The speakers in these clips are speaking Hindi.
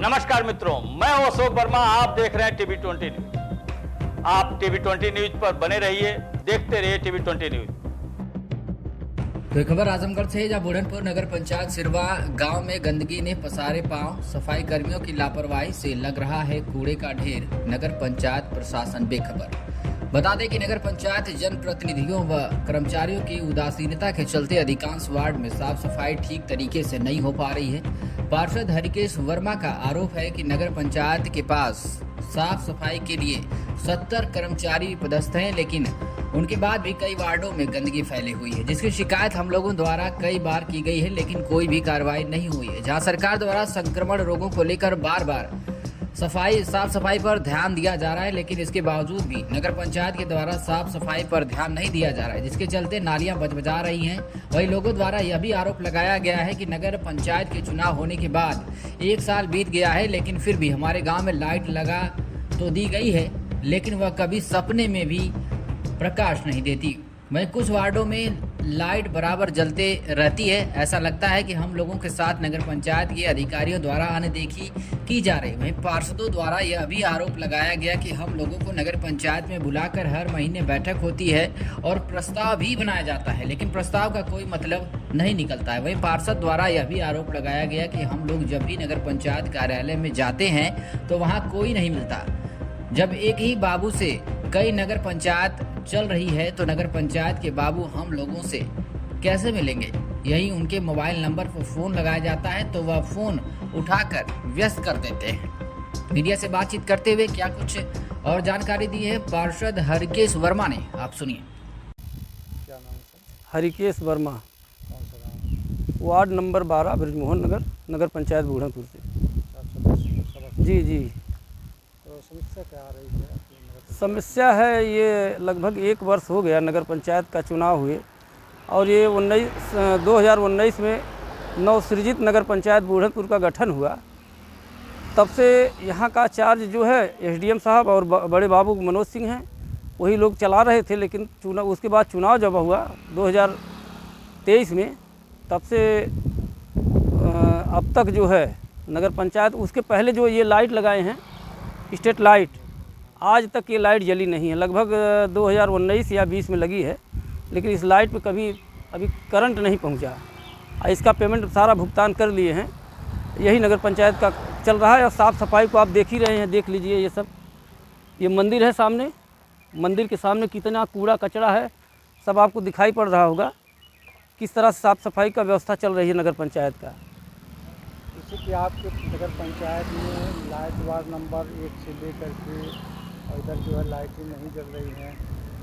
नमस्कार मित्रों, मैं हूं अशोक वर्मा। आप देख रहे हैं टीवी 20 न्यूज। आप टीवी 20 न्यूज पर बने रहिए, देखते रहिए टीवी 20 न्यूज। तो खबर आजमगढ़ से, जहां बुढ़नपुर नगर पंचायत सिरवा गांव में गंदगी ने पसारे पांव। सफाई कर्मियों की लापरवाही से लग रहा है कूड़े का ढेर। नगर पंचायत प्रशासन बेखबर। बता दें कि नगर पंचायत जनप्रतिनिधियों व कर्मचारियों की उदासीनता के चलते अधिकांश वार्ड में साफ सफाई ठीक तरीके से नहीं हो पा रही है। पार्षद हरिकेश वर्मा का आरोप है कि नगर पंचायत के पास साफ सफाई के लिए 70 कर्मचारी पदस्थ हैं, लेकिन उनके बाद भी कई वार्डों में गंदगी फैली हुई है, जिसकी शिकायत हम लोगों द्वारा कई बार की गई है, लेकिन कोई भी कार्रवाई नहीं हुई है। जहां सरकार द्वारा संक्रमण रोगों को लेकर बार बार साफ सफाई पर ध्यान दिया जा रहा है, लेकिन इसके बावजूद भी नगर पंचायत के द्वारा साफ सफाई पर ध्यान नहीं दिया जा रहा है, जिसके चलते नालियां बजबजा रही हैं। वही लोगों द्वारा यह भी आरोप लगाया गया है कि नगर पंचायत के चुनाव होने के बाद 1 साल बीत गया है, लेकिन फिर भी हमारे गाँव में लाइट लगा तो दी गई है, लेकिन वह कभी सपने में भी प्रकाश नहीं देती। वहीं कुछ वार्डों में लाइट बराबर जलते रहती है। ऐसा लगता है कि हम लोगों के साथ नगर पंचायत के अधिकारियों द्वारा अनदेखी की जा रही है। वहीं पार्षदों द्वारा यह भी आरोप लगाया गया कि हम लोगों को नगर पंचायत में बुलाकर हर महीने बैठक होती है और प्रस्ताव भी बनाया जाता है, लेकिन प्रस्ताव का कोई मतलब नहीं निकलता है। वहीं पार्षद द्वारा यह भी आरोप लगाया गया कि हम लोग जब भी नगर पंचायत कार्यालय में जाते हैं तो वहाँ कोई नहीं मिलता। जब एक ही बाबू से कई नगर पंचायत चल रही है तो नगर पंचायत के बाबू हम लोगों से कैसे मिलेंगे। यही उनके मोबाइल नंबर पर फोन लगाया जाता है तो वह फोन उठाकर व्यस्त कर देते हैं। मीडिया से बातचीत करते हुए क्या कुछ और जानकारी दी है पार्षद हरिकेश वर्मा ने, आप सुनिए। क्या नाम है? हरिकेश वर्मा, कौन सा गाँव? वार्ड नंबर 12, ब्रजमोहन नगर, नगर पंचायत बुढ़नपुर से। जी जी। तो समस्या क्या आ रही है आपकी नगर पंचायत? समस्या है, ये लगभग 1 वर्ष हो गया नगर पंचायत का चुनाव हुए, और ये 2019 में नवसृजित नगर पंचायत बुढ़नपुर का गठन हुआ। तब से यहाँ का चार्ज जो है एसडीएम साहब और बड़े बाबू मनोज सिंह हैं, वही लोग चला रहे थे। लेकिन उसके बाद चुनाव जब हुआ 2023 में, तब से अब तक जो है नगर पंचायत, उसके पहले जो ये लाइट लगाए हैं स्ट्रीट लाइट, आज तक ये लाइट जली नहीं है। लगभग 2019 या 20 में लगी है, लेकिन इस लाइट पे कभी अभी करंट नहीं पहुंचा। इसका पेमेंट सारा भुगतान कर लिए हैं। यही नगर पंचायत का चल रहा है। और साफ़ सफाई को आप देख ही रहे हैं, देख लीजिए। ये सब, ये मंदिर है सामने, मंदिर के सामने कितना कूड़ा कचरा है, सब आपको दिखाई पड़ रहा होगा। किस तरह से साफ़ सफाई का व्यवस्था चल रही है नगर पंचायत का। जैसे कि आपके नगर पंचायत में लाइट वार्ड नंबर 1 से लेकर के और इधर जो है लाइटें नहीं जल रही हैं,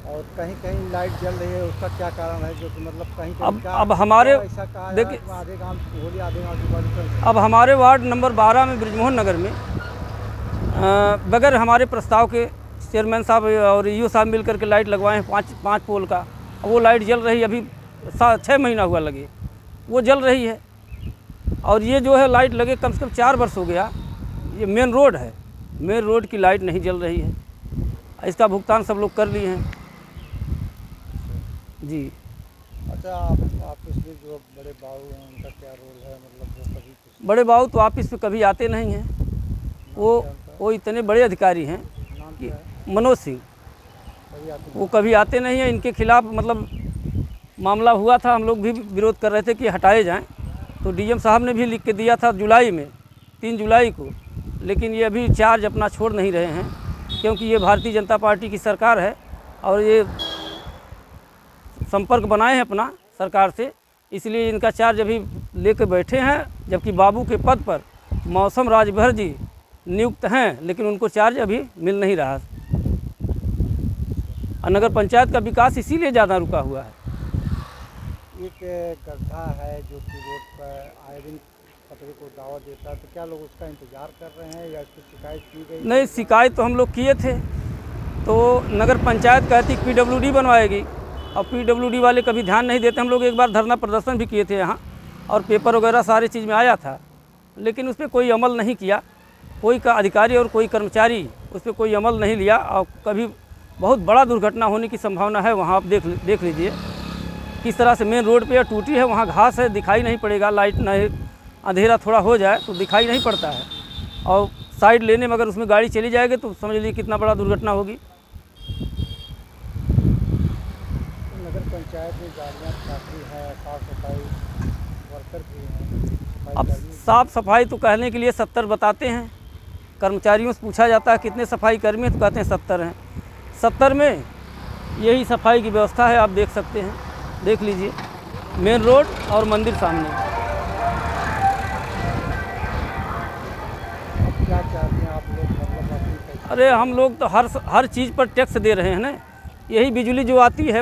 और कहीं कहीं लाइट जल रही है, उसका क्या कारण है? जो कि मतलब कहीं अब हमारे ऐसा कहा देखिए, आधे गाँव होली, आधे गाँव दिवाली। अब हमारे वार्ड नंबर 12 में ब्रजमोहन नगर में बगैर हमारे प्रस्ताव के चेयरमैन साहब और ईओ साहब मिल करके लाइट लगवाए हैं 5 पोल का। वो लाइट जल रही है, अभी 6 महीना हुआ लगे, वो जल रही है। और ये जो है लाइट लगे कम से कम 4 वर्ष हो गया। ये मेन रोड है, मेन रोड की लाइट नहीं जल रही है। इसका भुगतान सब लोग कर लिए हैं जी। अच्छा, ऑफिस में जो बड़े बाबू हैं उनका क्या रोल है? मतलब वो कभी बड़े बाबू तो ऑफिस पे कभी आते नहीं हैं। वो इतने बड़े अधिकारी हैं कि मनोज सिंह, वो कभी आते नहीं हैं। इनके खिलाफ मतलब मामला हुआ था, हम लोग भी विरोध कर रहे थे कि हटाए जाएं। तो डीएम साहब ने भी लिख के दिया था जुलाई में, 3 जुलाई को, लेकिन ये अभी चार्ज अपना छोड़ नहीं रहे हैं, क्योंकि ये भारतीय जनता पार्टी की सरकार है और ये संपर्क बनाए हैं अपना सरकार से, इसलिए इनका चार्ज अभी लेकर बैठे हैं। जबकि बाबू के पद पर मौसम राजभर जी नियुक्त हैं, लेकिन उनको चार्ज अभी मिल नहीं रहा। और नगर पंचायत का विकास इसीलिए ज़्यादा रुका हुआ है। एक गड्ढा है जो कि रोड पर आए दिन कचरे को दावा देता है, तो क्या लोग उसका इंतजार कर रहे हैं या इसकी शिकायत की गई? नहीं, शिकायत तो हम लोग किए थे, तो नगर पंचायत कहती PWD बनवाएगी, और PWD वाले कभी ध्यान नहीं देते। हम लोग एक बार धरना प्रदर्शन भी किए थे यहाँ, और पेपर वगैरह सारी चीज़ में आया था, लेकिन उस पर कोई अमल नहीं किया। कोई का अधिकारी और कोई कर्मचारी उस पर कोई अमल नहीं लिया। और कभी बहुत बड़ा दुर्घटना होने की संभावना है वहाँ। आप देख लीजिए किस तरह से मेन रोड पे टूटी है, वहाँ घास है, दिखाई नहीं पड़ेगा। लाइट नहीं, अंधेरा थोड़ा हो जाए तो दिखाई नहीं पड़ता है। और साइड लेने में अगर उसमें गाड़ी चली जाएगी तो समझ लीजिए कितना बड़ा दुर्घटना होगी। नगर पंचायत में गाड़ियाँ काफ़ी है, साफ सफाई वर्कर भी हैं, अब साफ़ सफाई तो कहने के लिए 70 बताते हैं, कर्मचारियों से पूछा जाता है कितने सफाई कर्मी हैं तो कहते हैं 70 हैं। 70 में यही सफाई की व्यवस्था है, आप देख सकते हैं, देख लीजिए मेन रोड और मंदिर सामने। अब क्या चाहते हैं आप लोग, मतलब अपनी पैसे? अरे हम लोग तो हर चीज़ पर टैक्स दे रहे हैं ना। यही बिजली जो आती है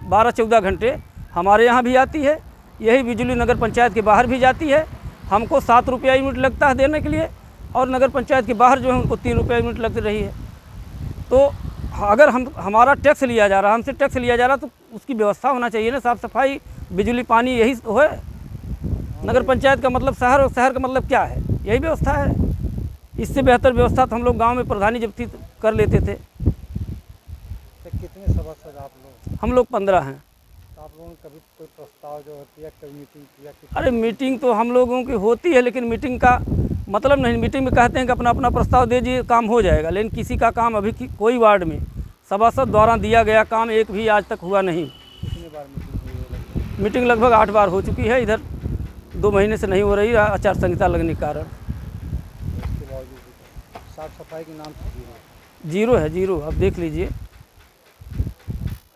12-14 घंटे हमारे यहाँ भी आती है, यही बिजली नगर पंचायत के बाहर भी जाती है। हमको 7 रुपया यूनिट लगता है देने के लिए, और नगर पंचायत के बाहर जो है उनको 3 रुपया यूनिट लग रही है। तो अगर हमारा टैक्स लिया जा रहा, हमसे टैक्स लिया जा रहा, तो उसकी व्यवस्था होना चाहिए ना, साफ़ सफाई, बिजली, पानी, यही हो है। नगर पंचायत का मतलब शहर, और शहर का मतलब क्या है, यही व्यवस्था है। इससे बेहतर व्यवस्था तो हम लोग गांव में प्रधानी जब थी तो कर लेते थे। तो कितने सभासद आप लोग? हम लोग 15 हैं। तो आप लोगों ने कभी कोई प्रस्ताव जो होती है, कभी मीटिंग किया? अरे मीटिंग तो हम लोगों की होती है, लेकिन मीटिंग का मतलब नहीं। मीटिंग में कहते हैं कि अपना अपना प्रस्ताव दीजिए, काम हो जाएगा, लेकिन किसी का काम अभी कोई वार्ड में सभासद द्वारा दिया गया काम एक भी आज तक हुआ नहीं। कितनी बार मीटिंग हुई है? मीटिंग लगभग 8 बार हो चुकी है, इधर 2 महीने से नहीं हो रही, आचार संहिता लगने के कारण। उसके बावजूद भी साफ सफाई के नाम से जीरो है, जीरो। अब देख लीजिए,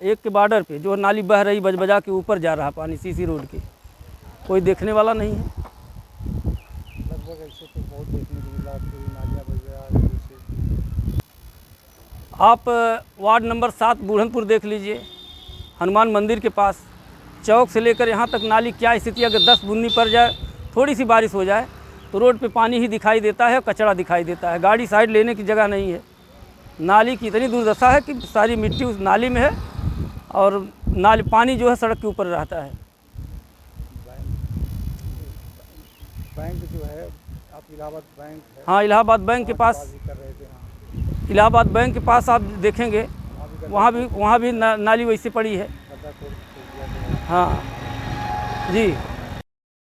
एक के बॉर्डर पे जो नाली बह रही बजबजा के ऊपर जा रहा पानी सीसी रोड के, कोई देखने वाला नहीं है। लगभग ऐसे तो बहुत देखने को मिला, पूरी नालियाँ वगैरह जैसे। आप वार्ड नंबर 7 बूढ़नपुर देख लीजिए, हनुमान मंदिर के पास चौक से लेकर यहाँ तक नाली क्या स्थिति। अगर 10 बूंदी पड़ जाए, थोड़ी सी बारिश हो जाए तो रोड पे पानी ही दिखाई देता है, कचरा दिखाई देता है, गाड़ी साइड लेने की जगह नहीं है। नाली की इतनी दुर्दशा है कि सारी मिट्टी उस नाली में है, और नाली पानी जो है सड़क के ऊपर रहता है। बैंक जो है, आप इलाहाबाद बैंक है? हाँ, इलाहाबाद बैंक के पास, बात भी कर रहे थे। हाँ, इलाहाबाद बैंक के पास आप देखेंगे, वहाँ भी नाली वैसे पड़ी है। गड्ढा खोद दिया गया है। हाँ जी।